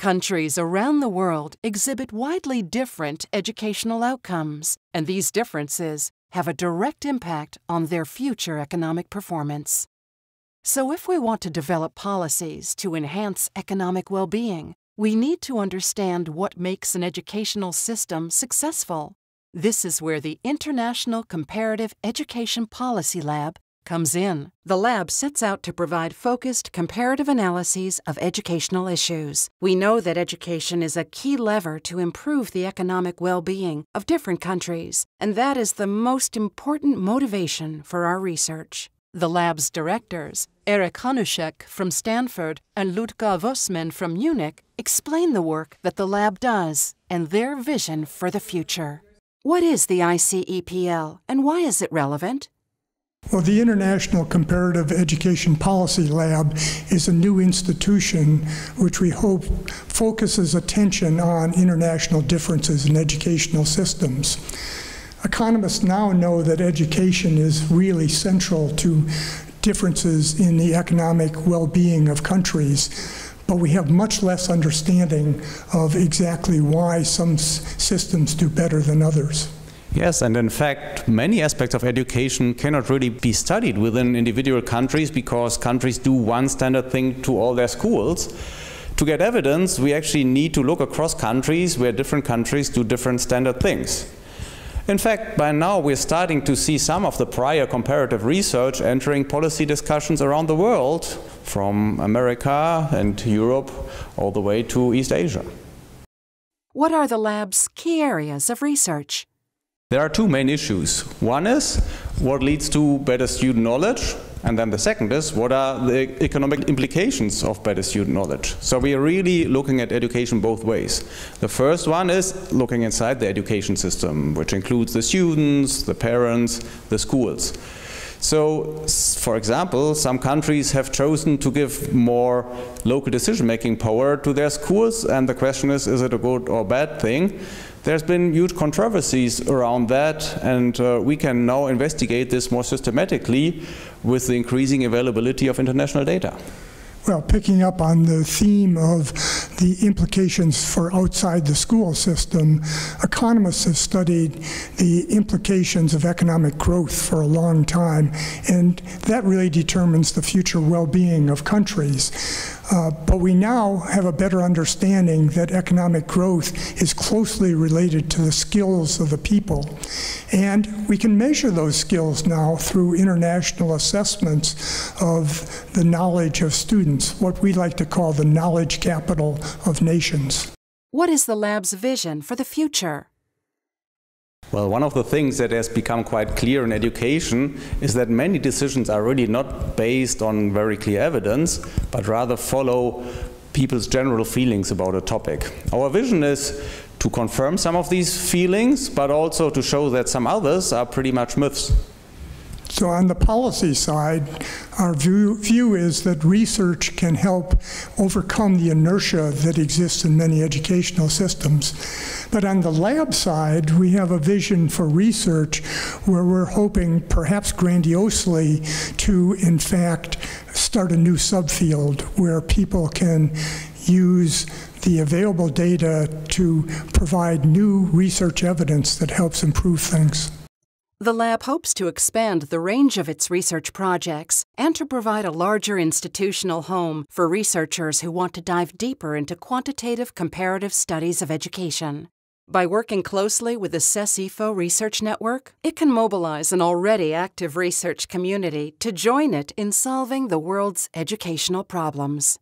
Countries around the world exhibit widely different educational outcomes, and these differences have a direct impact on their future economic performance. So if we want to develop policies to enhance economic well-being, we need to understand what makes an educational system successful. This is where the International Comparative Education Policy Lab comes in. The lab sets out to provide focused comparative analyses of educational issues. We know that education is a key lever to improve the economic well-being of different countries, and that is the most important motivation for our research. The lab's directors, Hanushek from Stanford and Ludger Woessmann from Munich, explain the work that the lab does and their vision for the future. What is the ICEPL and why is it relevant? Well, the International Comparative Education Policy Lab is a new institution which we hope focuses attention on international differences in educational systems. Economists now know that education is really central to differences in the economic well-being of countries, but we have much less understanding of exactly why some systems do better than others. Yes, and in fact, many aspects of education cannot really be studied within individual countries because countries do one standard thing to all their schools. To get evidence, we actually need to look across countries where different countries do different standard things. In fact, by now we're starting to see some of the prior comparative research entering policy discussions around the world, from America and Europe all the way to East Asia. What are the lab's key areas of research? There are two main issues. One is what leads to better student knowledge, and then the second is what are the economic implications of better student knowledge. So we are really looking at education both ways. The first one is looking inside the education system, which includes the students, the parents, the schools. So, for example, some countries have chosen to give more local decision-making power to their schools, and the question is it a good or bad thing? There's been huge controversies around that, and we can now investigate this more systematically with the increasing availability of international data. Well, picking up on the theme of the implications for outside the school system, economists have studied the implications of economic growth for a long time, and that really determines the future well-being of countries. But we now have a better understanding that economic growth is closely related to the skills of the people. And we can measure those skills now through international assessments of the knowledge of students, what we like to call the knowledge capital of nations. What is the lab's vision for the future? Well, one of the things that has become quite clear in education is that many decisions are really not based on very clear evidence, but rather follow people's general feelings about a topic. Our vision is to confirm some of these feelings, but also to show that some others are pretty much myths. So on the policy side, our view is that research can help overcome the inertia that exists in many educational systems. But on the lab side, we have a vision for research where we're hoping, perhaps grandiosely, to in fact start a new subfield where people can use the available data to provide new research evidence that helps improve things. The lab hopes to expand the range of its research projects and to provide a larger institutional home for researchers who want to dive deeper into quantitative comparative studies of education. By working closely with the CES-IFO Research Network, it can mobilize an already active research community to join it in solving the world's educational problems.